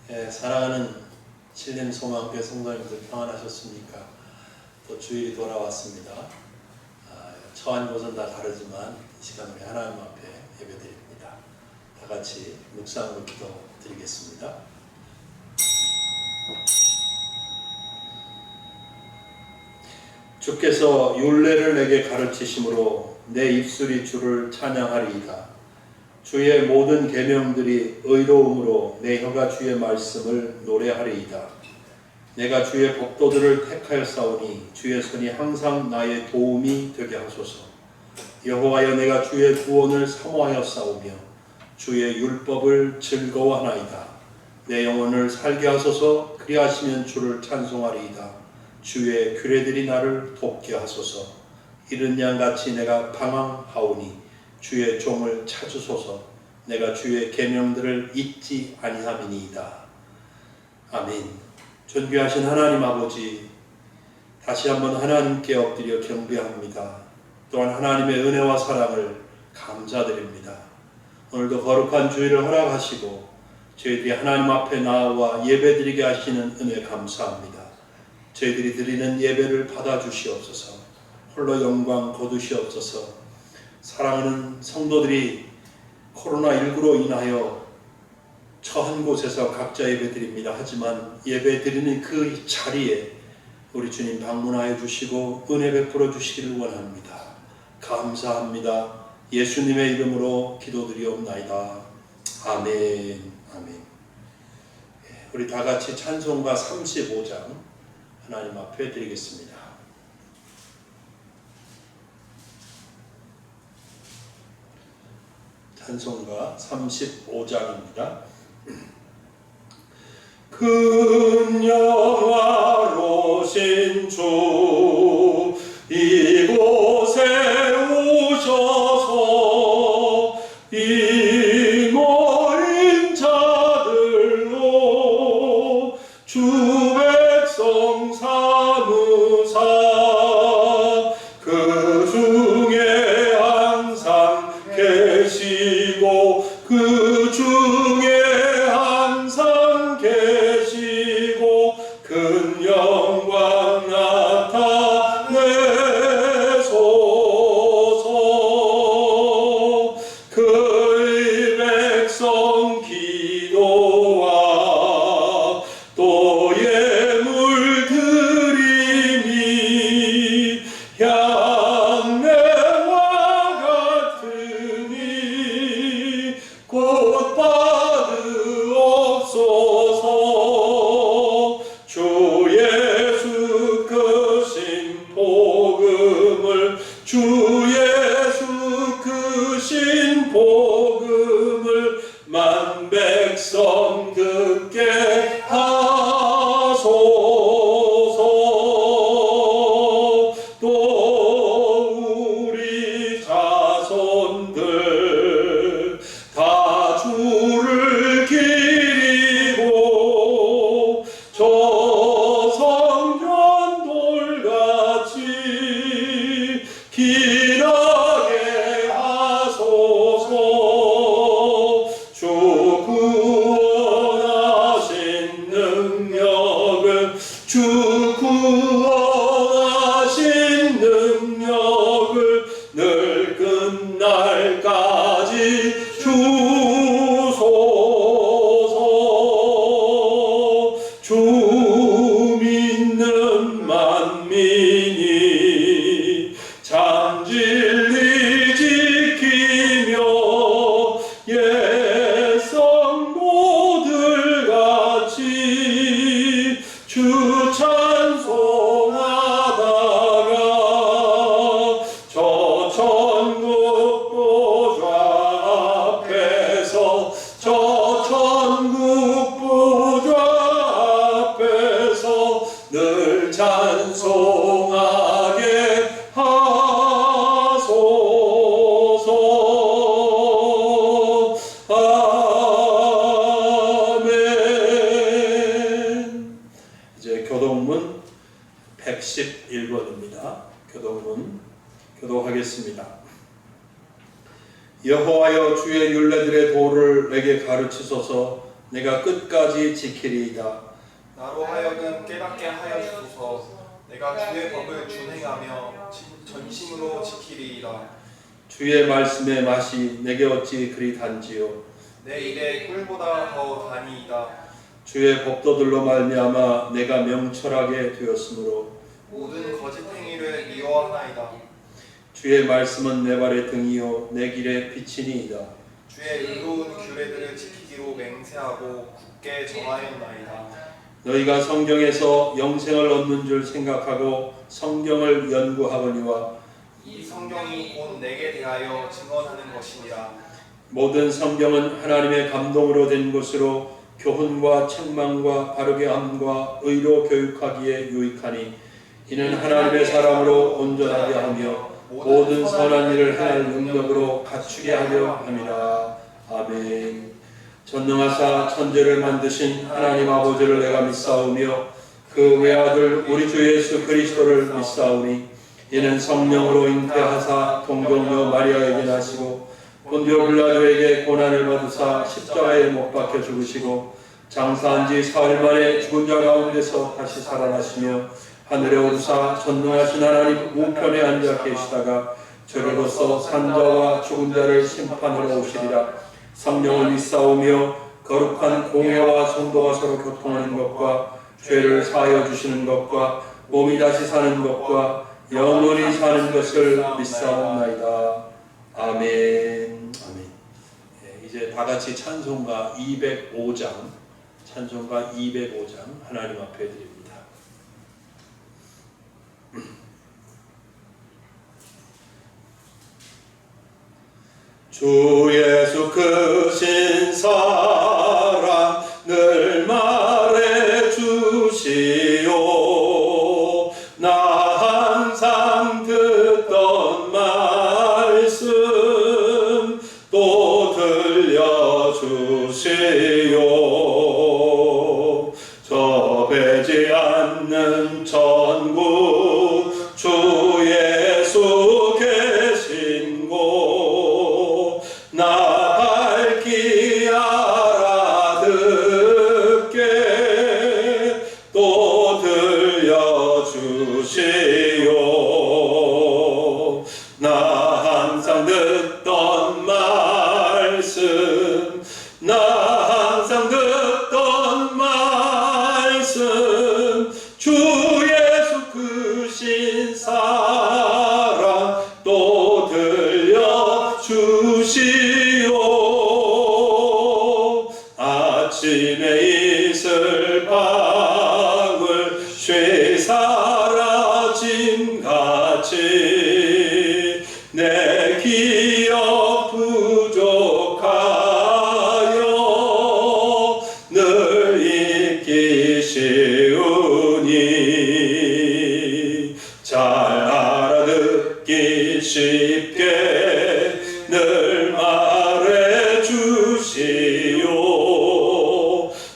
사랑하는 신림소망교회 성도님들 평안하셨습니까? 또 주일이 돌아왔습니다. 처한 곳은 다 다르지만 이 시간 우리 하나님 앞에 예배드립니다. 다 같이 묵상으로 기도드리겠습니다. 주께서 율례를 내게 가르치심으로 내 입술이 주를 찬양하리이다. 주의 모든 계명들이 의로움으로 내 혀가 주의 말씀을 노래하리이다. 내가 주의 법도들을 택하였사오니 주의 손이 항상 나의 도움이 되게 하소서. 여호와여, 내가 주의 구원을 사모하였사오며 주의 율법을 즐거워하나이다. 내 영혼을 살게 하소서. 그리하시면 주를 찬송하리이다. 주의 규례들이 나를 돕게 하소서. 이른 양같이 내가 방황하오니 주의 종을 찾으소서. 내가 주의 계명들을 잊지 아니함이니이다. 아멘. 존귀하신 하나님 아버지, 다시 한번 하나님께 엎드려 경배합니다. 또한 하나님의 은혜와 사랑을 감사드립니다. 오늘도 거룩한 주일을 허락하시고 저희들이 하나님 앞에 나와 예배드리게 하시는 은혜 감사합니다. 저희들이 드리는 예배를 받아주시옵소서. 홀로 영광 거두시옵소서. 사랑하는 성도들이 코로나19로 인하여 처한 곳에서 각자 예배드립니다. 하지만 예배드리는 그 자리에 우리 주님 방문하여 주시고 은혜 베풀어 주시기를 원합니다. 감사합니다. 예수님의 이름으로 기도드리옵나이다. 아멘. 아멘. 우리 다 같이 찬송가 35장 하나님 앞에 드리겠습니다. 찬송가 35장입니다. 근영화로신 주 이곳에 오셔서 이 모인 자들로 주 백성 삼으사 그 중에 항상 계시고 그 중에 항상 계시고 큰 영광 나타내소서. 그의 백성 기도와 또 예물 드림이 향내와 같으니 곧 받으옵소서. 주 예수 크신 복음을 주 예수 크신 복음을 만 백성 듣게 하소서. 또 우리 자손들 다 주를 기리고 저 성전 돌같이 길하게 하소서. 주 구원하신 능력을 주 구원하신 능력을 늘 끝날까지 주소서. 주 믿는 만민이 참 진리 지키며 옛 성도들 같이 주 찬송하다가 저 천국 보좌 앞에서 저 천국 보좌 앞에서 늘 찬송하게 하소서. 아멘. 이제 교동문 111번입니다. 교동문 교독하겠습니다. 여호와여, 주의 율례들의 도를 내게 가르치소서. 내가 끝까지 지키리이다. 나로 하여금 깨닫게 하여 주소서. 내가 주의 법을 준행하며 전심으로 지키리이다. 주의 말씀의 맛이 내게 어찌 그리 단지요. 내 입에 꿀보다 더 다니이다. 주의 법도들로 말미암아 내가 명철하게 되었으므로 모든 거짓 행위를 미워하나이다. 주의 말씀은 내 발의 등이요 내 길의 빛이니이다. 주의 의로운 규례들을 지키기로 맹세하고 굳게 정하였나이다. 너희가 성경에서 영생을 얻는 줄 생각하고 성경을 연구하거니와 이 성경이 곧 내게 대하여 증언하는 것이니라. 모든 성경은 하나님의 감동으로 된 것으로 교훈과 책망과 바르게 함과 의로 교육하기에 유익하니 이는 하나님의 사람으로 온전하게 하며 모든 선한 일을 행할 능력으로 갖추게 하려 함이라. 아멘. 전능하사 천지를 만드신 하나님 아버지를 내가 믿사오며 그 외아들 우리 주 예수 그리스도를 믿사오니 이는 성령으로 잉태하사 동정녀 마리아에게 나시고 본디오 빌라도에게 고난을 받으사 십자가에 못 박혀 죽으시고 장사한 지 사흘 만에 죽은 자 가운데서 다시 살아나시며 하늘에 오르사 전능하신 하나님 우편에 앉아 계시다가 저리로서 산자와 죽은 자를 심판하러 오시리라. 성령을 믿사오며 거룩한 공회와 성도가 서로 교통하는 것과 죄를 사하여 주시는 것과 몸이 다시 사는 것과 영원히 사는 것을 믿사옵나이다. 아멘. 아멘. 이제 다 같이 찬송가 205장 하나님 앞에 드립니다. 주 예수 크신 사랑 늘 말해 주시오. 나 항상 듣던 말씀 또 들려주시오. 저 배지 않는 천국 주 예수 계신 곳 나 밝히 알아듣게 또 들려주시오. 나 항상 듣던 말씀 나 항상 듣던 말씀 주 예수 크신 사랑 또 들려주시오. 아침에 이슬 방울 쇠 사라짐 같이 내 기억 부족하여 늘 잊기 쉬우니 잘 알아듣기 쉽게 늘 말해 주시오.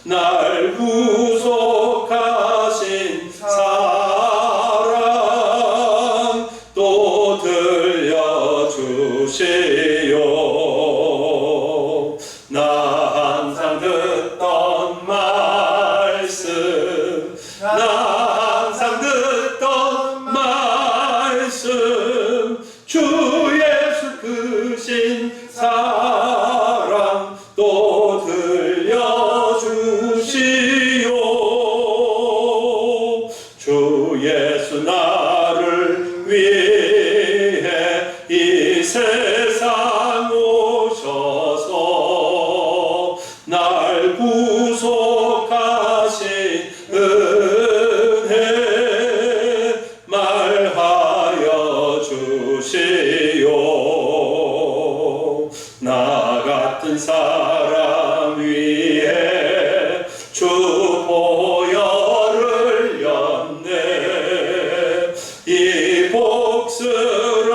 날 구속하신 사랑 또 들려주시오. 나 항상 듣던 말씀 나 항상 듣던 말씀 주 예수 크신 사랑 또 들려주시오. 주 예수 나를 위해 이 세상 오셔서 날 구속하신 은혜 말하여 주시오. 나 같은 사람 위해 주 보혈을 흘렸네. 이 복스러운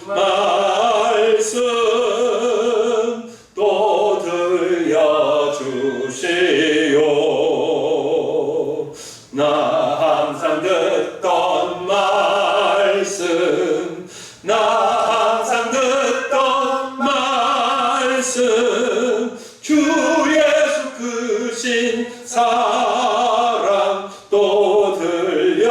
말씀 또 들려주시오. 나 항상 듣던 말씀 나 항상 듣던 말씀 주 크신 사랑 또 들려주시오.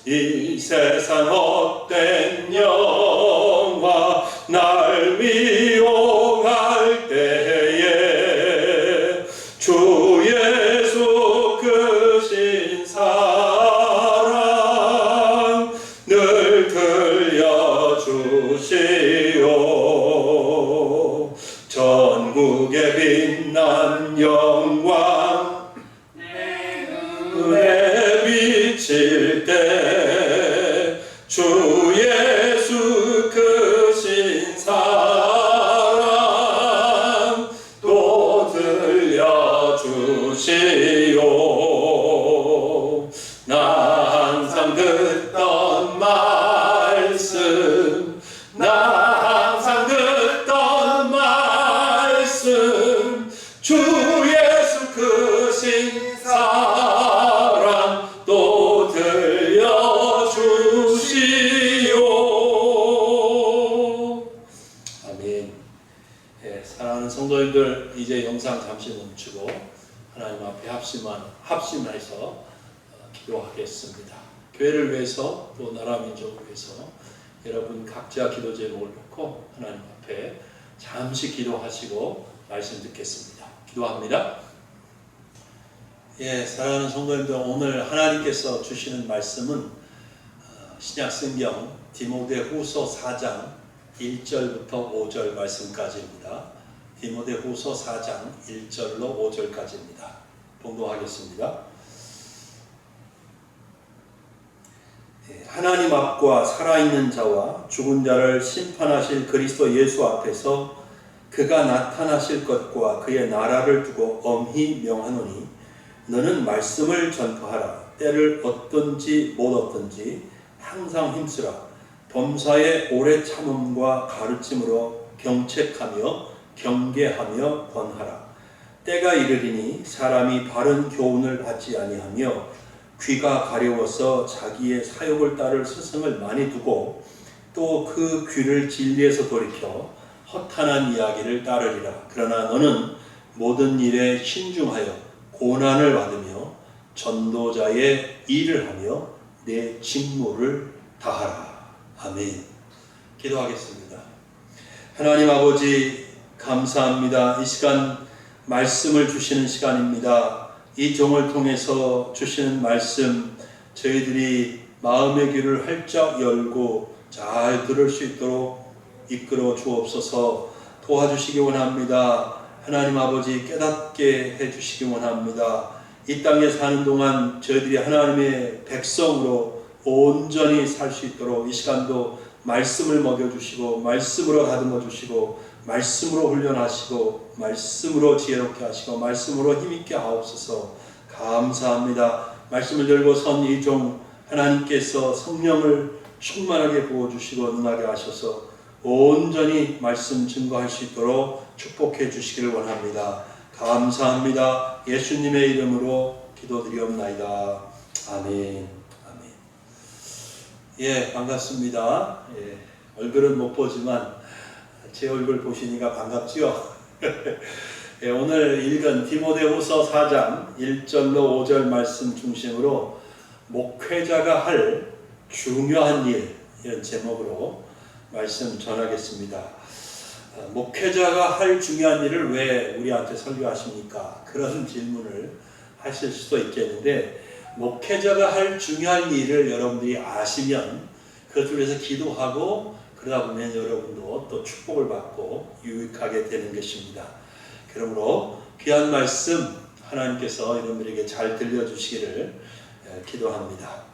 이 세상 헛된 영화 날 미워할 때에 주 예수 크신 사랑 늘 들려주시오. 전국에 빛난 영광 눈에 비칠 때 주 예수 크신 사랑 또 들려주시오. 나 항상 듣던 말씀, 나 항상 듣던 말씀, 주 예수 크신 사랑 또 들려주시오. 아멘. 예, 사랑하는 성도님들, 이제 영상 잠시 멈추고 하나님 앞에 합심해서 기도하겠습니다. 교회를 위해서 또 나라 민족을 위해서 여러분 각자 기도 제목을 놓고 하나님 앞에 잠시 기도하시고 말씀 듣겠습니다. 기도합니다. 예, 사랑하는 성도님들, 오늘 하나님께서 주시는 말씀은 신약성경 디모데후서 4장 1절부터 5절 말씀까지입니다. 디모데후서 4장 1절로 5절까지입니다. 봉독하겠습니다. 하나님 앞과 살아있는 자와 죽은 자를 심판하실 그리스도 예수 앞에서 그가 나타나실 것과 그의 나라를 두고 엄히 명하노니 너는 말씀을 전파하라. 때를 얻든지 못 얻든지 항상 힘쓰라. 범사의 오래 참음과 가르침으로 경책하며 경계하며 권하라. 때가 이르리니 사람이 바른 교훈을 받지 아니하며 귀가 가려워서 자기의 사욕을 따를 스승을 많이 두고 또 그 귀를 진리에서 돌이켜 허탄한 이야기를 따르리라. 그러나 너는 모든 일에 신중하여 고난을 받으며 전도자의 일을 하며 내 직무를 다하라. 아멘. 기도하겠습니다. 하나님 아버지, 감사합니다. 이 시간 말씀을 주시는 시간입니다. 이 종을 통해서 주시는 말씀, 저희들이 마음의 귀를 활짝 열고 잘 들을 수 있도록 이끌어 주옵소서. 도와주시기 원합니다. 하나님 아버지, 깨닫게 해주시기 원합니다. 이 땅에 사는 동안 저희들이 하나님의 백성으로 온전히 살 수 있도록 이 시간도 말씀을 먹여주시고 말씀으로 다듬어 주시고 말씀으로 훈련하시고 말씀으로 지혜롭게 하시고 말씀으로 힘있게 하옵소서. 감사합니다. 말씀을 들고 선 이 종 하나님께서 성령을 충만하게 부어주시고 능하게 하셔서 온전히 말씀 증거할 수 있도록 축복해 주시기를 원합니다. 감사합니다. 예수님의 이름으로 기도드리옵나이다. 아멘. 아멘. 예, 반갑습니다. 예, 얼굴은 못 보지만 제 얼굴 보시니까 반갑지요? 예, 오늘 읽은 디모데후서 4장 1절로 5절 말씀 중심으로 목회자가 할 중요한 일, 이런 제목으로 말씀 전하겠습니다. 목회자가 할 중요한 일을 왜 우리한테 설교하십니까? 그런 질문을 하실 수도 있겠는데, 목회자가 할 중요한 일을 여러분들이 아시면 그것을 위해서 기도하고 그러다 보면 여러분도 또 축복을 받고 유익하게 되는 것입니다. 그러므로 귀한 말씀 하나님께서 여러분들에게 잘 들려주시기를 기도합니다.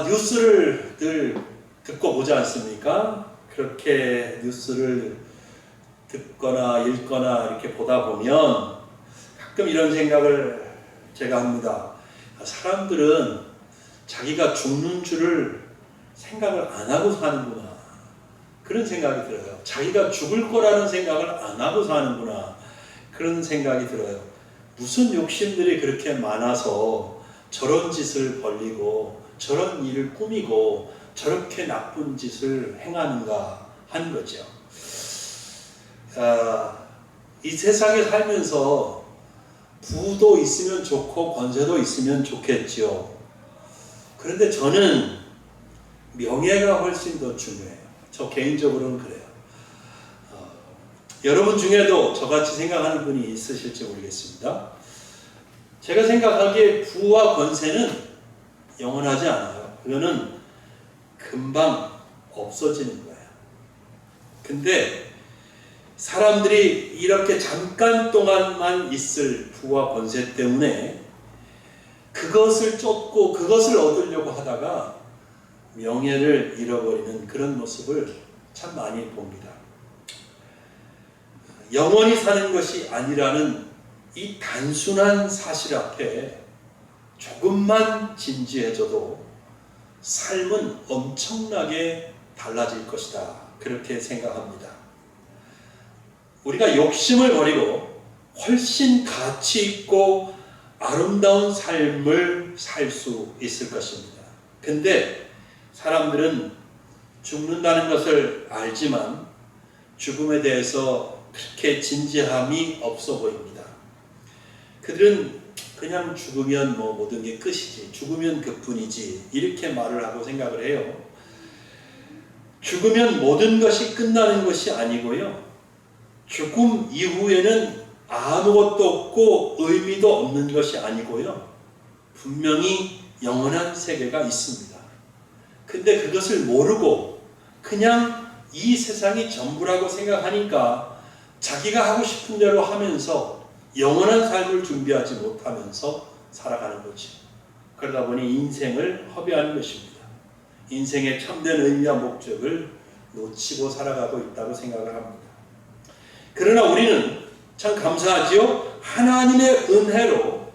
뉴스를 늘 듣고 보지 않습니까? 그렇게 뉴스를 듣거나 읽거나 이렇게 보다 보면 가끔 이런 생각을 제가 합니다. 사람들은 자기가 죽는 줄을 생각을 안 하고 사는구나. 그런 생각이 들어요. 자기가 죽을 거라는 생각을 안 하고 사는구나. 그런 생각이 들어요. 무슨 욕심들이 그렇게 많아서 저런 짓을 벌리고 저런 일을 꾸미고 저렇게 나쁜 짓을 행하는가 하는 거죠. 이 세상에 살면서 부도 있으면 좋고 권세도 있으면 좋겠죠. 그런데 저는 명예가 훨씬 더 중요해요. 저 개인적으로는 그래요. 여러분 중에도 저같이 생각하는 분이 있으실지 모르겠습니다. 제가 생각하기에 부와 권세는 영원하지 않아요. 그거는 금방 없어지는 거예요. 근데 사람들이 이렇게 잠깐 동안만 있을 부와 권세 때문에 그것을 쫓고 그것을 얻으려고 하다가 명예를 잃어버리는 그런 모습을 참 많이 봅니다. 영원히 사는 것이 아니라는 이 단순한 사실 앞에 조금만 진지해져도 삶은 엄청나게 달라질 것이다. 그렇게 생각합니다. 우리가 욕심을 버리고 훨씬 가치 있고 아름다운 삶을 살 수 있을 것입니다. 근데 사람들은 죽는다는 것을 알지만 죽음에 대해서 그렇게 진지함이 없어 보입니다. 그들은 그냥 죽으면 모든 게 끝이지, 죽으면 그뿐이지 이렇게 말을 하고 생각을 해요. 죽으면 모든 것이 끝나는 것이 아니고요. 죽음 이후에는 아무것도 없고 의미도 없는 것이 아니고요. 분명히 영원한 세계가 있습니다. 근데 그것을 모르고 그냥 이 세상이 전부라고 생각하니까 자기가 하고 싶은 대로 하면서 영원한 삶을 준비하지 못하면서 살아가는 거죠. 그러다 보니 인생을 허비하는 것입니다. 인생의 참된 의미와 목적을 놓치고 살아가고 있다고 생각을 합니다. 그러나 우리는 참 감사하지요. 하나님의 은혜로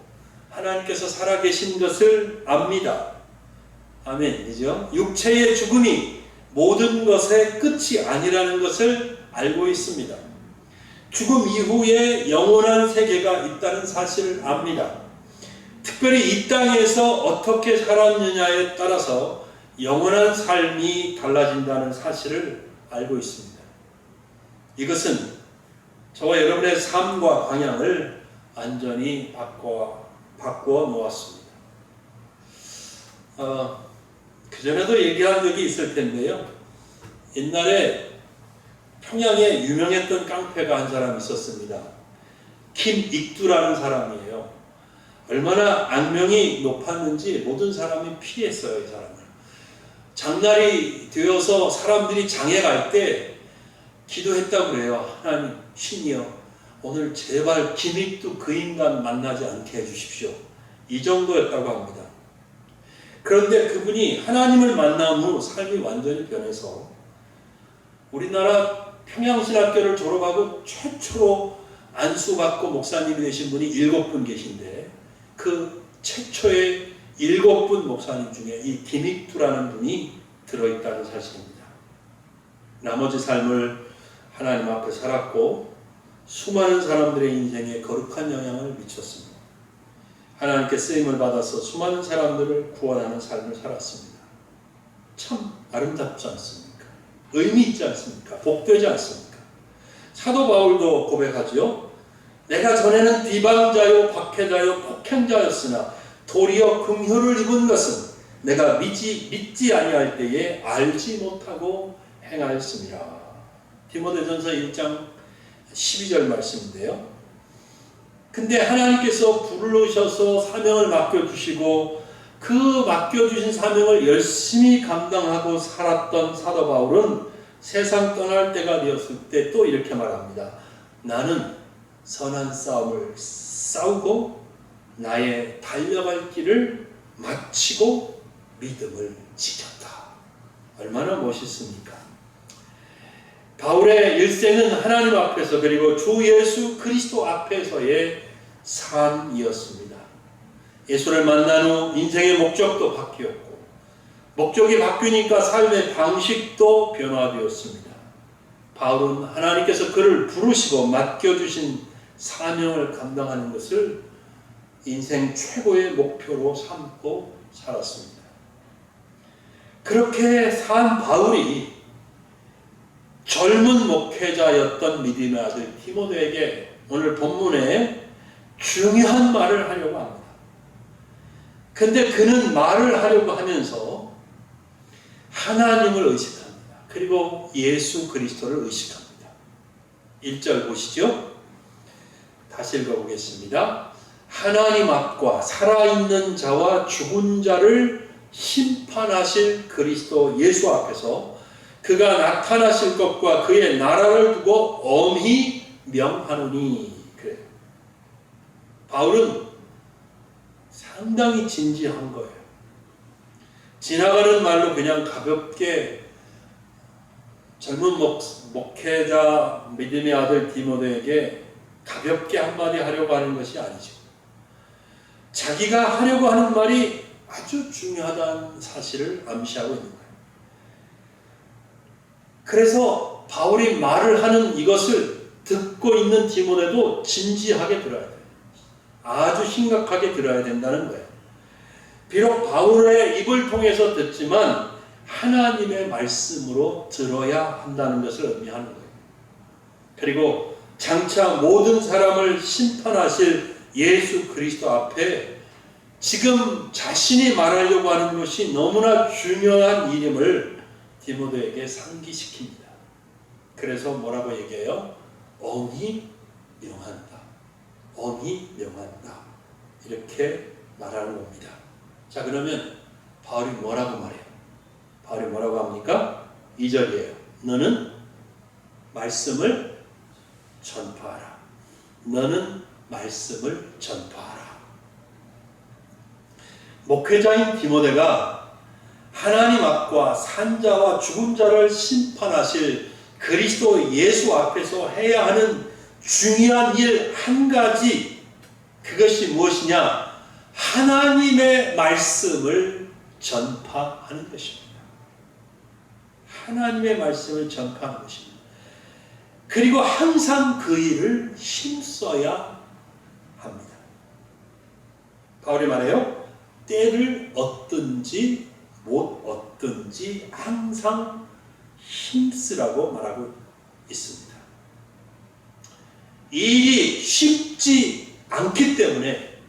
하나님께서 살아계신 것을 압니다. 아멘이죠. 육체의 죽음이 모든 것의 끝이 아니라는 것을 알고 있습니다. 죽음 이후에 영원한 세계가 있다는 사실을 압니다. 특별히 이 땅에서 어떻게 살았느냐에 따라서 영원한 삶이 달라진다는 사실을 알고 있습니다. 이것은 저와 여러분의 삶과 방향을 완전히 바꾸어 놓았습니다. 그전에도 얘기한 적이 있을 텐데요. 옛날에 평양에 유명했던 깡패가 한 사람 있었습니다. 김익두라는 사람이에요. 얼마나 악명이 높았는지 모든 사람이 피했어요, 이 사람을. 장날이 되어서 사람들이 장에 갈 때 기도했다고 그래요. 하나님, 신이여, 오늘 제발 김익두 그 인간 만나지 않게 해주십시오. 이 정도였다고 합니다. 그런데 그분이 하나님을 만난 후 삶이 완전히 변해서 우리나라 평양신학교를 졸업하고 최초로 안수받고 목사님이 되신 분이 7분 계신데 그 최초의 7분 목사님 중에 이 김익두라는 분이 들어있다는 사실입니다. 나머지 삶을 하나님 앞에 살았고 수많은 사람들의 인생에 거룩한 영향을 미쳤습니다. 하나님께 쓰임을 받아서 수많은 사람들을 구원하는 삶을 살았습니다. 참 아름답지 않습니까? 의미 있지 않습니까? 복되지 않습니까? 사도 바울도 고백하죠. 내가 전에는 비방자요 박해자요 폭행자였으나 도리어 긍휼을 입은 것은 내가 믿지 아니할 때에 알지 못하고 행하였습니다. 디모데전서 1장 12절 말씀인데요. 근데 하나님께서 부르셔서 사명을 맡겨주시고 그 맡겨주신 사명을 열심히 감당하고 살았던 사도 바울은 세상 떠날 때가 되었을 때 또 이렇게 말합니다. 나는 선한 싸움을 싸우고 나의 달려갈 길을 마치고 믿음을 지켰다. 얼마나 멋있습니까? 바울의 일생은 하나님 앞에서 그리고 주 예수 그리스도 앞에서의 삶이었습니다. 예수를 만난 후 인생의 목적도 바뀌었고 목적이 바뀌니까 삶의 방식도 변화되었습니다. 바울은 하나님께서 그를 부르시고 맡겨주신 사명을 감당하는 것을 인생 최고의 목표로 삼고 살았습니다. 그렇게 산 바울이 젊은 목회자였던 믿음의 아들 디모데에게 오늘 본문에 중요한 말을 하려고 합니다. 근데 그는 말을 하려고 하면서 하나님을 의식합니다. 그리고 예수 그리스도를 의식합니다. 1절 보시죠. 다시 읽어보겠습니다. 하나님 앞과 살아있는 자와 죽은 자를 심판하실 그리스도 예수 앞에서 그가 나타나실 것과 그의 나라를 두고 엄히 명하노니. 그래요. 바울은 상당히 진지한 거예요. 지나가는 말로 그냥 가볍게 젊은 목회자 믿음의 아들 디모데에게 가볍게 한마디 하려고 하는 것이 아니죠. 자기가 하려고 하는 말이 아주 중요하다는 사실을 암시하고 있는 거예요. 그래서 바울이 말을 하는 이것을 듣고 있는 디모데도 진지하게 들어야 돼요. 아주 심각하게 들어야 된다는 거예요. 비록 바울의 입을 통해서 듣지만 하나님의 말씀으로 들어야 한다는 것을 의미하는 거예요. 그리고 장차 모든 사람을 심판하실 예수 그리스도 앞에 지금 자신이 말하려고 하는 것이 너무나 중요한 일임을 디모데에게 상기시킵니다. 그래서 뭐라고 얘기해요? 엄히 명한다. 엄히 명한다. 이렇게 말하는 겁니다. 자, 그러면 바울이 뭐라고 말해요? 바울이 뭐라고 합니까? 2절이에요. 너는 말씀을 전파하라. 너는 말씀을 전파하라. 목회자인 디모데가 하나님 앞과 산자와 죽은 자를 심판하실 그리스도 예수 앞에서 해야 하는 중요한 일 한 가지, 그것이 무엇이냐? 하나님의 말씀을 전파하는 것입니다. 하나님의 말씀을 전파하는 것입니다. 그리고 항상 그 일을 힘써야 합니다. 바울이 말해요. 때를 얻든지 못 얻든지 항상 힘쓰라고 말하고 있습니다. 이 일이 쉽지 않기 때문에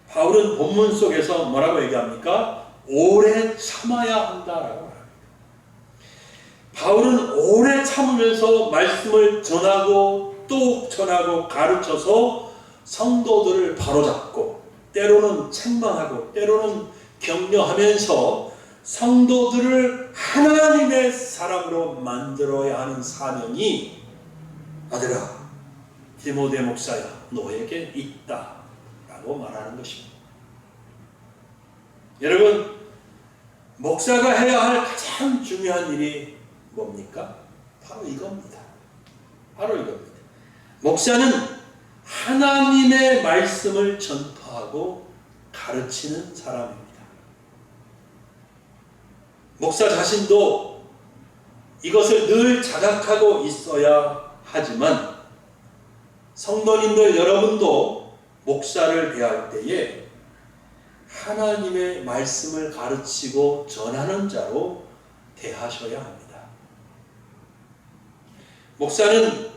바울은 본문 속에서 뭐라고 얘기합니까? 오래 참아야 한다라고 말합니다. 바울은 오래 참으면서 말씀을 전하고 또 전하고 가르쳐서 성도들을 바로잡고 때로는 책망하고 때로는 격려하면서 성도들을 하나님의 사람으로 만들어야 하는 사명이 아들아 디모데 목사야 너에게 있다 라고 말하는 것입니다. 여러분, 목사가 해야 할 가장 중요한 일이 뭡니까? 바로 이겁니다. 바로 이겁니다. 목사는 하나님의 말씀을 전파하고 가르치는 사람입니다. 목사 자신도 이것을 늘 자각하고 있어야 하지만 성도님들 여러분도 목사를 대할 때에 하나님의 말씀을 가르치고 전하는 자로 대하셔야 합니다. 목사는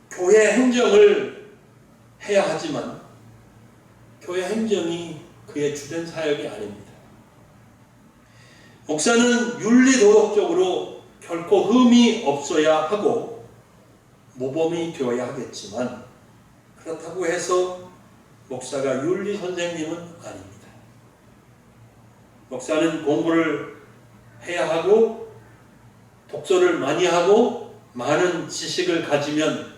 교회 행정을 해야 하지만 교회 행정이 그의 주된 사역이 아닙니다. 목사는 윤리도덕적으로 결코 흠이 없어야 하고 모범이 되어야 하겠지만 그렇다고 해서 목사가 윤리 선생님은 아닙니다. 목사는 공부를 해야 하고 독서를 많이 하고 많은 지식을 가지면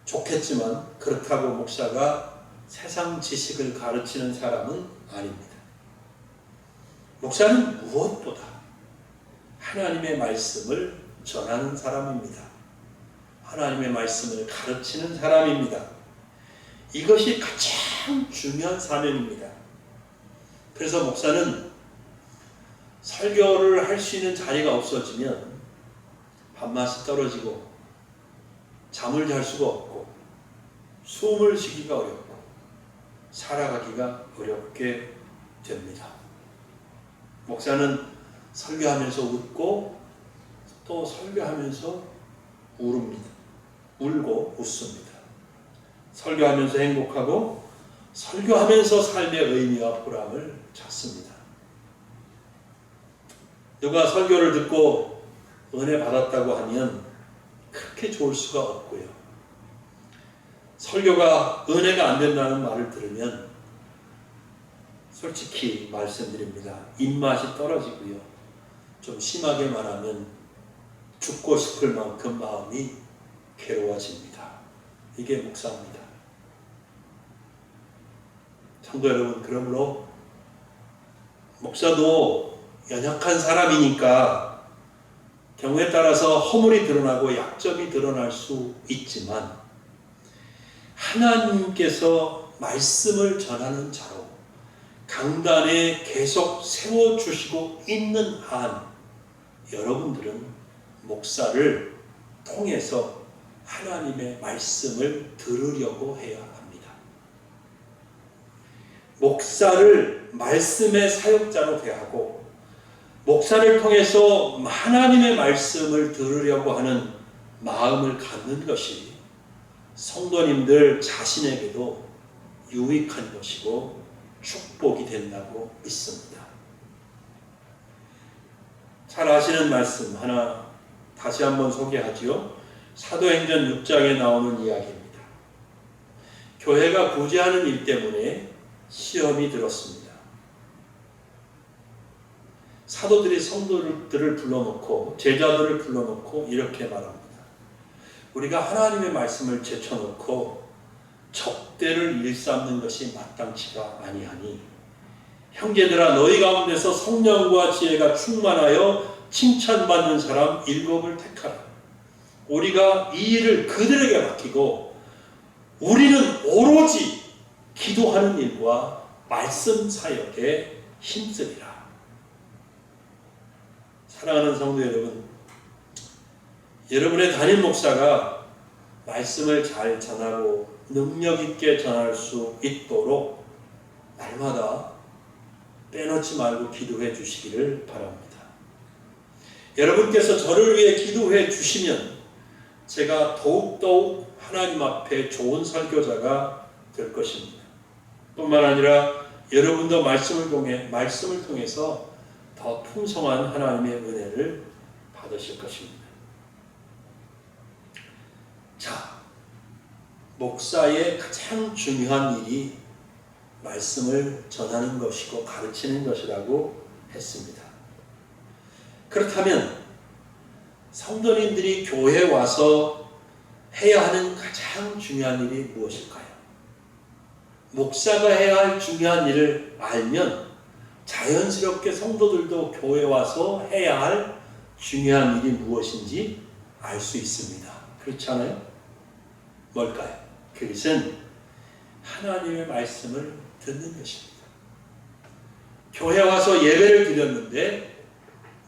좋겠지만 그렇다고 목사가 세상 지식을 가르치는 사람은 아닙니다. 목사는 무엇보다 하나님의 말씀을 전하는 사람입니다. 하나님의 말씀을 가르치는 사람입니다. 이것이 가장 중요한 사명입니다. 그래서 목사는 설교를 할 수 있는 자리가 없어지면 밥맛이 떨어지고 잠을 잘 수가 없고 숨을 쉬기가 어렵고 살아가기가 어렵게 됩니다. 목사는 설교하면서 웃고 또 설교하면서 울습니다. 울고 웃습니다. 설교하면서 행복하고 설교하면서 삶의 의미와 보람을 찾습니다. 누가 설교를 듣고 은혜 받았다고 하면 그렇게 좋을 수가 없고요. 설교가 은혜가 안 된다는 말을 들으면 솔직히 말씀드립니다. 입맛이 떨어지고요. 좀 심하게 말하면 죽고 싶을 만큼 마음이 괴로워집니다. 이게 목사입니다. 성도 여러분, 그러므로 목사도 연약한 사람이니까 경우에 따라서 허물이 드러나고 약점이 드러날 수 있지만 하나님께서 말씀을 전하는 자로 강단에 계속 세워주시고 있는 한 여러분들은 목사를 통해서 하나님의 말씀을 들으려고 해야 합니다. 목사를 말씀의 사역자로 대하고 목사를 통해서 하나님의 말씀을 들으려고 하는 마음을 갖는 것이 성도님들 자신에게도 유익한 것이고 축복이 된다고 믿습니다. 잘 아시는 말씀 하나 다시 한번 소개하지요. 사도행전 6장에 나오는 이야기입니다. 교회가 구제하는 일 때문에 시험이 들었습니다. 사도들이 성도들을 불러놓고 제자들을 불러놓고 이렇게 말합니다. 우리가 하나님의 말씀을 제쳐놓고 적대를 일삼는 것이 마땅치가 아니하니 형제들아 너희 가운데서 성령과 지혜가 충만하여 칭찬받는 사람 7을 택하라. 우리가 이 일을 그들에게 맡기고 우리는 오로지 기도하는 일과 말씀 사역에 힘쓰리라. 사랑하는 성도 여러분, 여러분의 담임 목사가 말씀을 잘 전하고 능력 있게 전할 수 있도록 날마다 빼놓지 말고 기도해 주시기를 바랍니다. 여러분께서 저를 위해 기도해 주시면 제가 더욱더욱 하나님 앞에 좋은 설교자가 될 것입니다. 뿐만 아니라 여러분도 말씀을 통해서 더 풍성한 하나님의 은혜를 받으실 것입니다. 자, 목사의 가장 중요한 일이 말씀을 전하는 것이고 가르치는 것이라고 했습니다. 그렇다면 성도님들이 교회에 와서 해야 하는 가장 중요한 일이 무엇일까요? 목사가 해야 할 중요한 일을 알면 자연스럽게 성도들도 교회에 와서 해야 할 중요한 일이 무엇인지 알 수 있습니다. 그렇지 않아요? 뭘까요? 그것은 하나님의 말씀을 듣는 것입니다. 교회 와서 예배를 드렸는데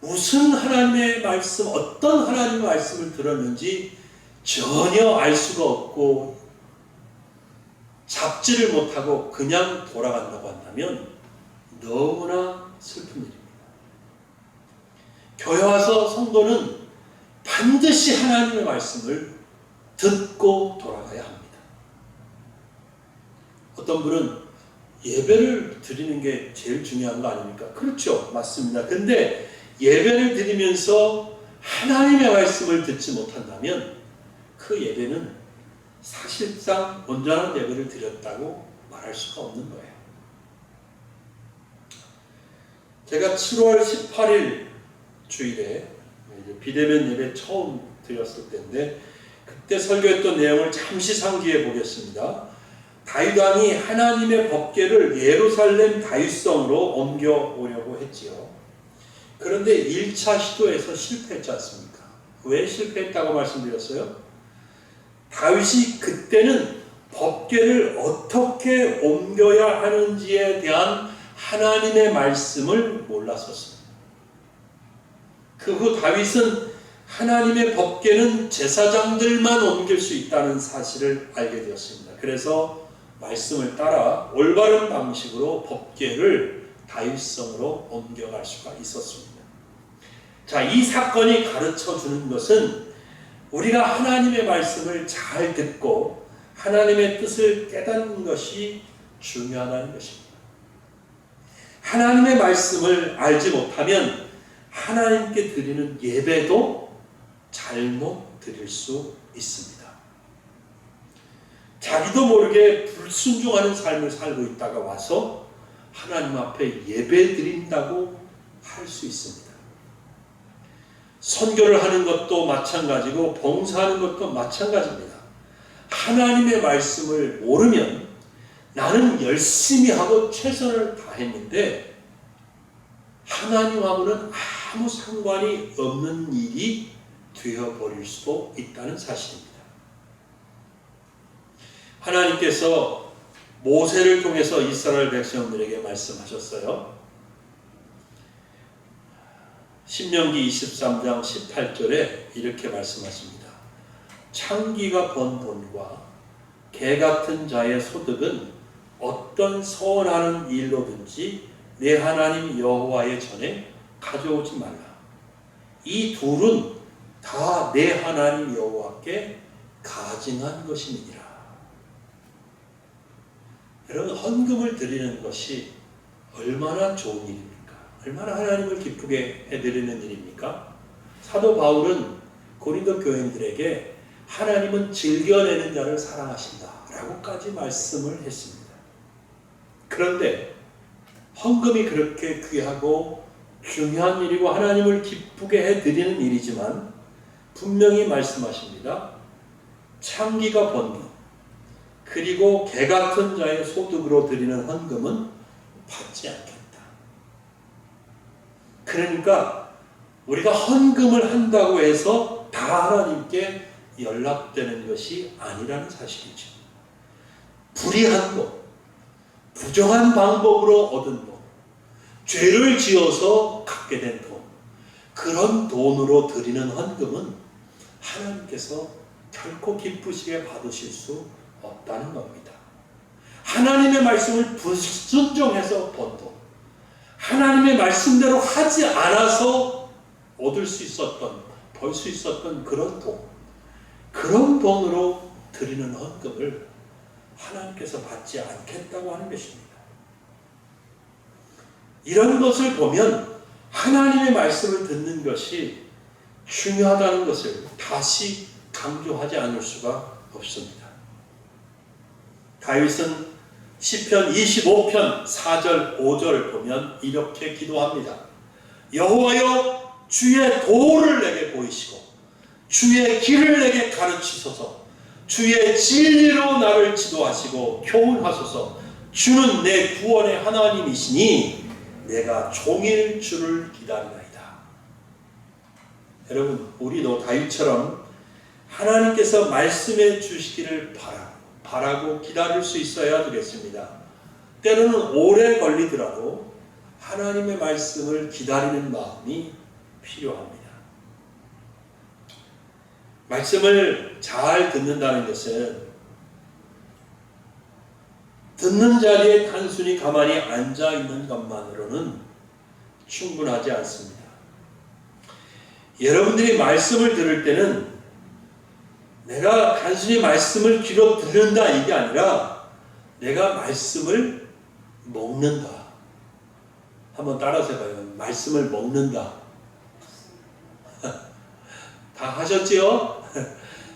무슨 하나님의 말씀, 어떤 하나님의 말씀을 들었는지 전혀 알 수가 없고 잡지를 못하고 그냥 돌아간다고 한다면 너무나 슬픈 일입니다. 교회 와서 성도는 반드시 하나님의 말씀을 듣고 돌아가야 합니다. 어떤 분은 예배를 드리는 게 제일 중요한 거 아닙니까? 그렇죠. 맞습니다. 근데 예배를 드리면서 하나님의 말씀을 듣지 못한다면 그 예배는 사실상 온전한 예배를 드렸다고 말할 수가 없는 거예요. 제가 7월 18일 주일에 비대면 예배 처음 드렸을 때인데 그때 설교했던 내용을 잠시 상기해 보겠습니다. 다윗 왕이 하나님의 법궤를 예루살렘 다윗성으로 옮겨오려고 했지요. 그런데 1차 시도에서 실패했지 않습니까? 왜 실패했다고 말씀드렸어요? 다윗이 그때는 법궤를 어떻게 옮겨야 하는지에 대한 하나님의 말씀을 몰랐었습니다. 그 후 다윗은 하나님의 법궤는 제사장들만 옮길 수 있다는 사실을 알게 되었습니다. 그래서 말씀을 따라 올바른 방식으로 법궤를 다윗성으로 옮겨갈 수가 있었습니다. 자, 이 사건이 가르쳐 주는 것은 우리가 하나님의 말씀을 잘 듣고 하나님의 뜻을 깨닫는 것이 중요하다는 것입니다. 하나님의 말씀을 알지 못하면 하나님께 드리는 예배도 잘못 드릴 수 있습니다. 자기도 모르게 불순종하는 삶을 살고 있다가 와서 하나님 앞에 예배 드린다고 할 수 있습니다. 선교를 하는 것도 마찬가지고 봉사하는 것도 마찬가지입니다. 하나님의 말씀을 모르면 나는 열심히 하고 최선을 다했는데 하나님하고는 아무 상관이 없는 일이 되어버릴 수도 있다는 사실입니다. 하나님께서 모세를 통해서 이스라엘 백성들에게 말씀하셨어요. 신명기 23장 18절에 이렇게 말씀하십니다. 창기가 번 돈과 개 같은 자의 소득은 어떤 선하는 일로든지 내 하나님 여호와의 전에 가져오지 말라. 이 둘은 다 내 하나님 여호와께 가증한 것이니라. 여러분, 헌금을 드리는 것이 얼마나 좋은 일입니까? 얼마나 하나님을 기쁘게 해드리는 일입니까? 사도 바울은 고린도 교인들에게 하나님은 즐겨내는 자를 사랑하신다 라고까지 말씀을 했습니다. 그런데 헌금이 그렇게 귀하고 중요한 일이고 하나님을 기쁘게 해드리는 일이지만 분명히 말씀하십니다. 창기가 번 돈, 그리고 개 같은 자의 소득으로 드리는 헌금은 받지 않겠다. 그러니까 우리가 헌금을 한다고 해서 다 하나님께 연락되는 것이 아니라는 사실이죠. 불의한 돈, 부정한 방법으로 얻은 돈, 죄를 지어서 갖게 된 돈, 그런 돈으로 드리는 헌금은 하나님께서 결코 기쁘시게 받으실 수 없다는 겁니다. 하나님의 말씀을 불순종해서 번 돈, 하나님의 말씀대로 하지 않아서 얻을 수 있었던, 벌 수 있었던 그런 돈, 그런 돈으로 드리는 헌금을 하나님께서 받지 않겠다고 하는 것입니다. 이런 것을 보면 하나님의 말씀을 듣는 것이 중요하다는 것을 다시 강조하지 않을 수가 없습니다. 다윗은 시편 25편 4절 5절을 보면 이렇게 기도합니다. 여호와여, 주의 도를 내게 보이시고 주의 길을 내게 가르치소서. 주의 진리로 나를 지도하시고 교훈하소서. 주는 내 구원의 하나님이시니 내가 종일 주를 기다리나이다. 여러분, 우리도 다윗처럼 하나님께서 말씀해 주시기를 바라고 기다릴 수 있어야 되겠습니다. 때로는 오래 걸리더라도 하나님의 말씀을 기다리는 마음이 필요합니다. 말씀을 잘 듣는다는 것은 듣는 자리에 단순히 가만히 앉아 있는 것만으로는 충분하지 않습니다. 여러분들이 말씀을 들을 때는 내가 단순히 말씀을 귀로 듣는다 이게 아니라 내가 말씀을 먹는다. 한번 따라서 해봐요. 말씀을 먹는다. 다 하셨지요?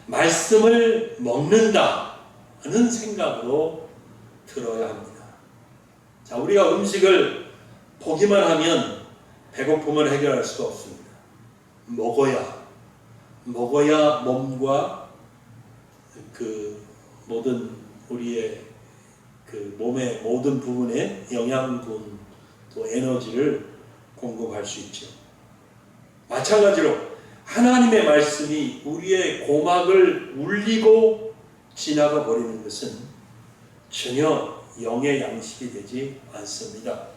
말씀을 먹는다는 생각으로 들어야 합니다. 자, 우리가 음식을 보기만 하면 배고픔을 해결할 수가 없습니다. 먹어야 몸과 그 모든 우리의 그 몸의 모든 부분에 영양분 또 에너지를 공급할 수 있죠. 마찬가지로 하나님의 말씀이 우리의 고막을 울리고 지나가 버리는 것은 전혀 영의 양식이 되지 않습니다.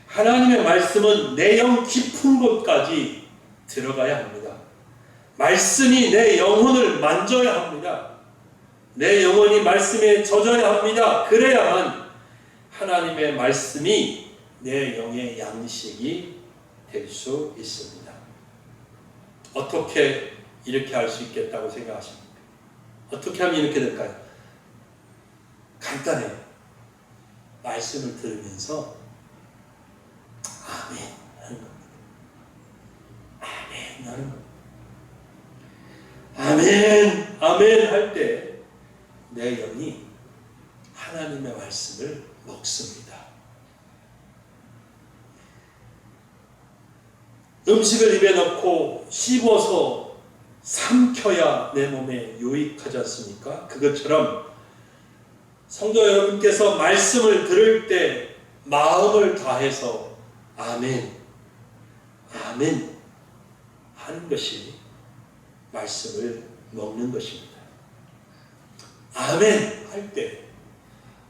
하나님의 말씀은 내 영 깊은 곳까지 들어가야 합니다. 말씀이 내 영혼을 만져야 합니다. 내 영혼이 말씀에 젖어야 합니다. 그래야만 하나님의 말씀이 내 영의 양식이 될 수 있습니다. 어떻게 이렇게 할 수 있겠다고 생각하십니까? 어떻게 하면 이렇게 될까요? 간단해요. 말씀을 들으면서 아멘 하는 겁니다. 아멘 하는 겁니다. 아멘, 아멘 할 때 내 영이 하나님의 말씀을 먹습니다. 음식을 입에 넣고 씹어서 삼켜야 내 몸에 유익하지 않습니까? 그것처럼 성도 여러분께서 말씀을 들을 때 마음을 다해서 아멘, 아멘 하는 것이 말씀을 먹는 것입니다. 아멘 할 때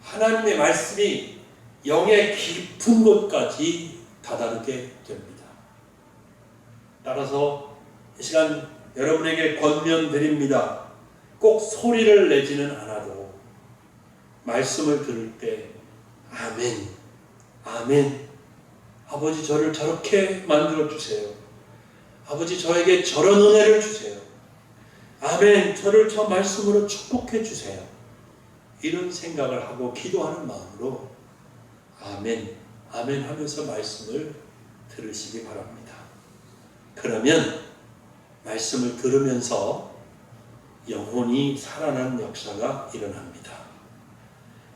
하나님의 말씀이 영의 깊은 곳까지 다다르게 됩니다. 따라서 이 시간 여러분에게 권면드립니다. 꼭 소리를 내지는 않아도 말씀을 들을 때 아멘, 아멘, 아버지 저를 저렇게 만들어 주세요. 아버지 저에게 저런 은혜를 주세요. 아멘, 저를 저 말씀으로 축복해 주세요. 이런 생각을 하고 기도하는 마음으로 아멘, 아멘 하면서 말씀을 들으시기 바랍니다. 그러면 말씀을 들으면서 영혼이 살아나는 역사가 일어납니다.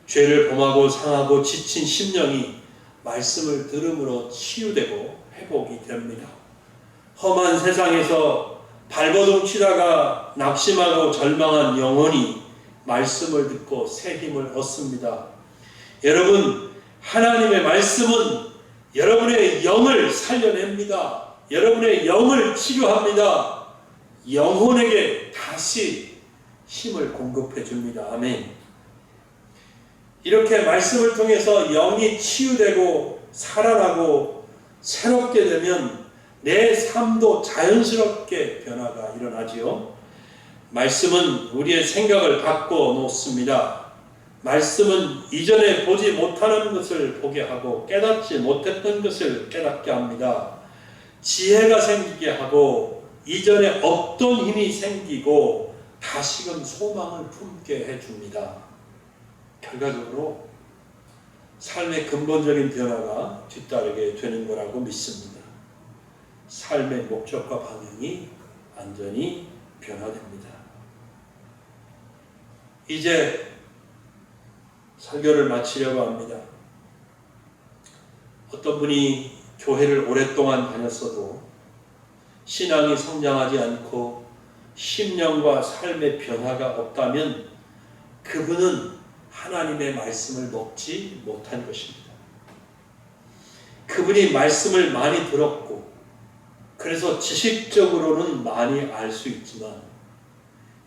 죄를 범하고 상하고 지친 심령이 말씀을 들음으로 치유되고 회복이 됩니다. 험한 세상에서 발버둥 치다가 낙심하고 절망한 영혼이 말씀을 듣고 새 힘을 얻습니다. 여러분, 하나님의 말씀은 여러분의 영을 살려냅니다. 여러분의 영을 치료합니다. 영혼에게 다시 힘을 공급해 줍니다. 아멘. 이렇게 말씀을 통해서 영이 치유되고 살아나고 새롭게 되면 내 삶도 자연스럽게 변화가 일어나지요. 말씀은 우리의 생각을 바꿔 놓습니다. 말씀은 이전에 보지 못하는 것을 보게 하고 깨닫지 못했던 것을 깨닫게 합니다. 지혜가 생기게 하고 이전에 없던 힘이 생기고 다시금 소망을 품게 해줍니다. 결과적으로 삶의 근본적인 변화가 뒤따르게 되는 거라고 믿습니다. 삶의 목적과 방향이 완전히 변화됩니다. 이제 설교를 마치려고 합니다. 어떤 분이 교회를 오랫동안 다녔어도 신앙이 성장하지 않고 심령과 삶의 변화가 없다면 그분은 하나님의 말씀을 먹지 못한 것입니다. 그분이 말씀을 많이 들었고 그래서 지식적으로는 많이 알 수 있지만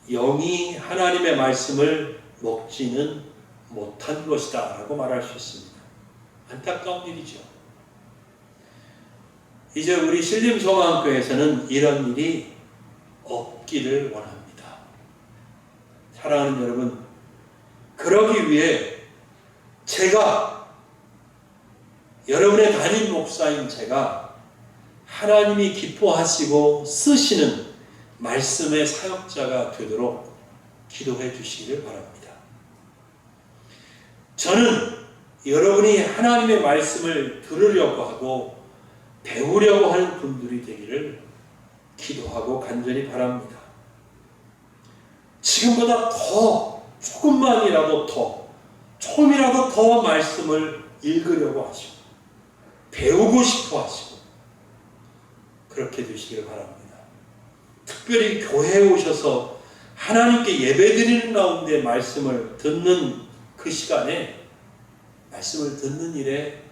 영이 하나님의 말씀을 먹지는 못한 것이다 라고 말할 수 있습니다. 안타까운 일이죠. 이제 우리 신림소망교회에서는 이런 일이 없기를 원합니다. 사랑하는 여러분, 그러기 위해 제가, 여러분의 담임 목사인 제가 하나님이 기뻐하시고 쓰시는 말씀의 사역자가 되도록 기도해 주시기를 바랍니다. 저는 여러분이 하나님의 말씀을 들으려고 하고 배우려고 하는 분들이 되기를 기도하고 간절히 바랍니다. 지금보다 더, 조금만이라도 더, 조금이라도 더 말씀을 읽으려고 하시고 배우고 싶어 하시고 그렇게 되시기를 바랍니다. 특별히 교회에 오셔서 하나님께 예배드리는 가운데 말씀을 듣는 그 시간에 말씀을 듣는 일에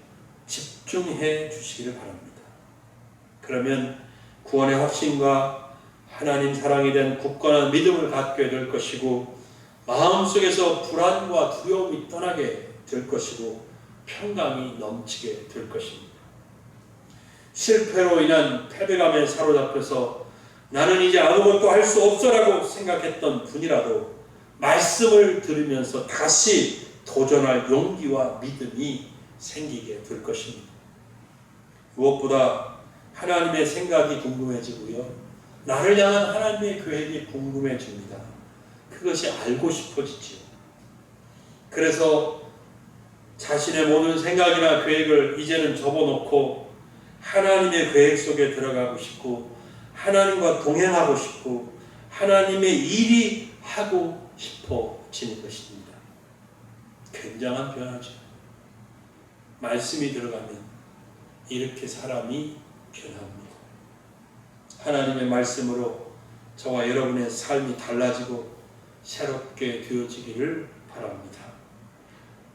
집중해 주시기를 바랍니다. 그러면 구원의 확신과 하나님 사랑에 대한 굳건한 믿음을 갖게 될 것이고 마음속에서 불안과 두려움이 떠나게 될 것이고 평강이 넘치게 될 것입니다. 실패로 인한 패배감에 사로잡혀서 나는 이제 아무것도 할 수 없어라고 생각했던 분이라도 말씀을 들으면서 다시 도전할 용기와 믿음이 생기게 될 것입니다. 무엇보다 하나님의 생각이 궁금해지고요. 나를 향한 하나님의 계획이 궁금해집니다. 그것이 알고 싶어지지요. 그래서 자신의 모든 생각이나 계획을 이제는 접어놓고 하나님의 계획 속에 들어가고 싶고 하나님과 동행하고 싶고 하나님의 일이 하고 싶어지는 것입니다. 굉장한 변화죠. 말씀이 들어가면 이렇게 사람이 변합니다. 하나님의 말씀으로 저와 여러분의 삶이 달라지고 새롭게 되어지기를 바랍니다.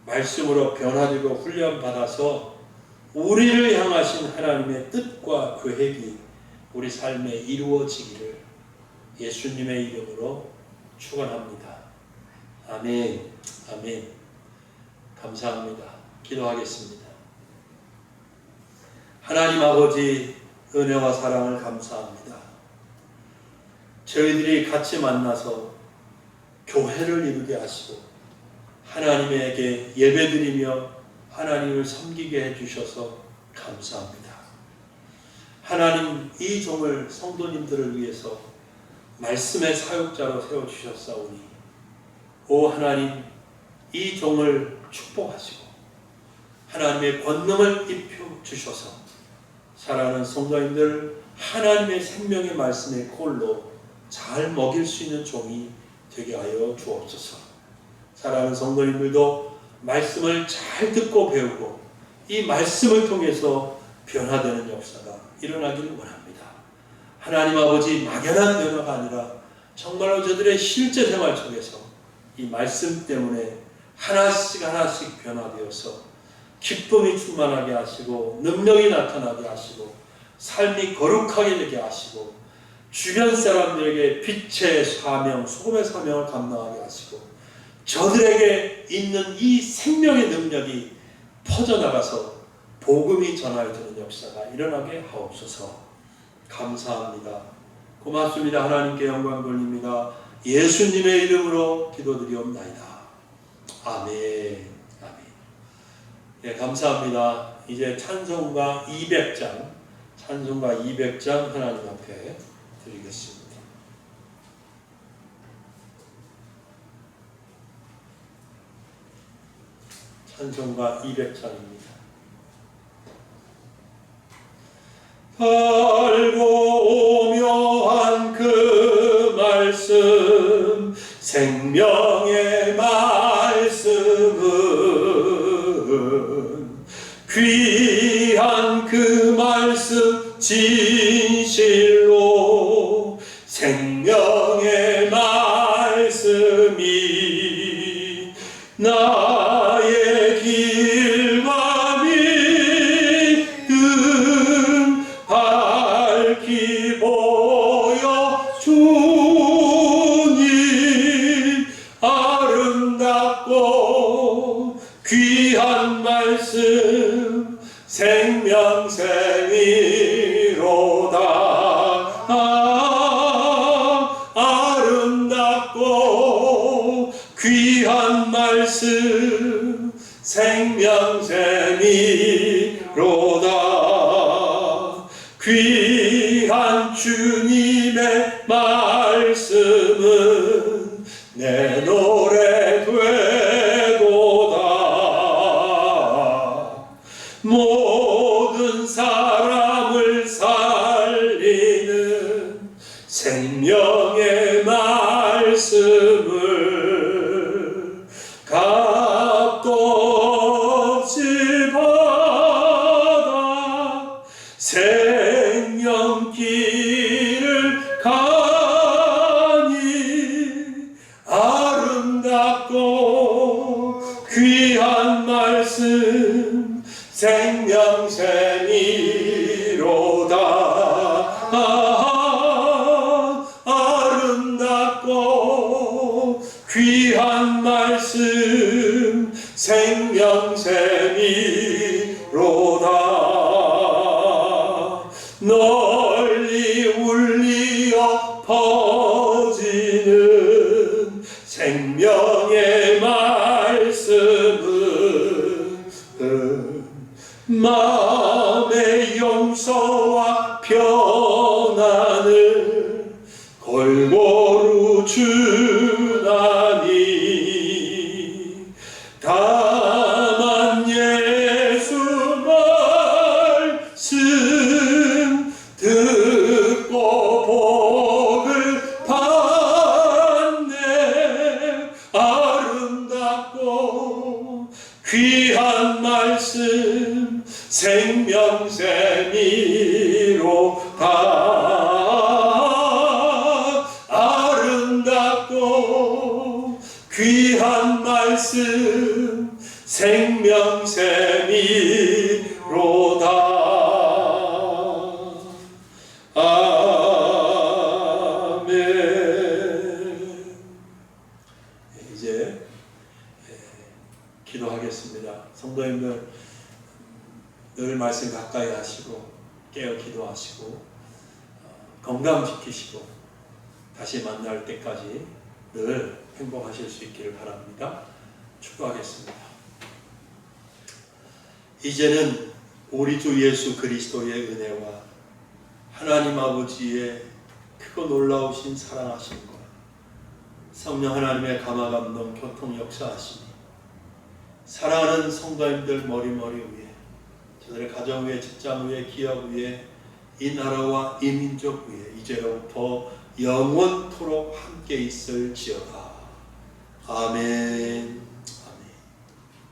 말씀으로 변화되고 훈련받아서 우리를 향하신 하나님의 뜻과 계획이 우리 삶에 이루어지기를 예수님의 이름으로 축원합니다. 아멘. 아멘. 감사합니다. 기도하겠습니다. 하나님 아버지 은혜와 사랑을 감사합니다. 저희들이 같이 만나서 교회를 이루게 하시고 하나님에게 예배드리며 하나님을 섬기게 해주셔서 감사합니다. 하나님 이 종을 성도님들을 위해서 말씀의 사역자로 세워주셨사오니 오 하나님 이 종을 축복하시고 하나님의 권능을 입혀주셔서 사랑하는 성도님들 하나님의 생명의 말씀의 꼴로 잘 먹일 수 있는 종이 되게 하여 주옵소서. 사랑하는 성도님들도 말씀을 잘 듣고 배우고 이 말씀을 통해서 변화되는 역사가 일어나기를 원합니다. 하나님 아버지 막연한 변화가 아니라 정말로 저들의 실제 생활 속에서 이 말씀 때문에 하나씩 하나씩 변화되어서 기쁨이 충만하게 하시고 능력이 나타나게 하시고 삶이 거룩하게 되게 하시고 주변 사람들에게 빛의 사명, 소금의 사명을 감당하게 하시고 저들에게 있는 이 생명의 능력이 퍼져나가서 복음이 전하여지는 역사가 일어나게 하옵소서. 감사합니다. 고맙습니다. 하나님께 영광 돌립니다. 예수님의 이름으로 기도드리옵나이다. 아멘. 네, 감사합니다. 이제 찬송가 200장 하나님 앞에 드리겠습니다. 찬송가 200장입니다. 달고 오묘한 그 말씀 생명의 말씀은 귀한 그 말씀 진실로 생명의 말씀이 나의 길과 믿음 밝히 보여 주니 아름답고 귀한 말씀 생명샘이로다. 아름답고 귀한 말씀 생명샘이로다. 귀한 주님의 말씀은 내 노래 되도다. 모든 사람을 살리는 생명의 말씀을 값도 없이 받아 생명길을 가니 아름답고 귀한 말씀 생명샘이로다. 아름답고 귀한 말씀 생명샘이로다. 널리 울리어 퍼지는 생명의 말씀은 마음의 용서와 주나니 다만 예수 말씀 듣고 복을 받네. 아름답고 귀한 말씀 생명샘이로다. 아름답고 귀한 말씀 생명샘이로다. 아멘. 이제 기도하겠습니다. 성도님들 늘 말씀 가까이 하시고 깨어 기도하시고 건강 지키시고 다시 만날 때까지 늘 행복하실 수 있기를 바랍니다. 축복하겠습니다. 이제는 우리 주 예수 그리스도의 은혜와 하나님 아버지의 크고 놀라우신 사랑하심과 성령 하나님의 감화 감동 교통 역사하심이 사랑하는 성도님들 머리머리 위에, 저들의 가정 위에, 직장 위에, 기업 위에, 이 나라와 이 민족 위에 이제로부터 영원토록 함께 있을지어다. 아멘.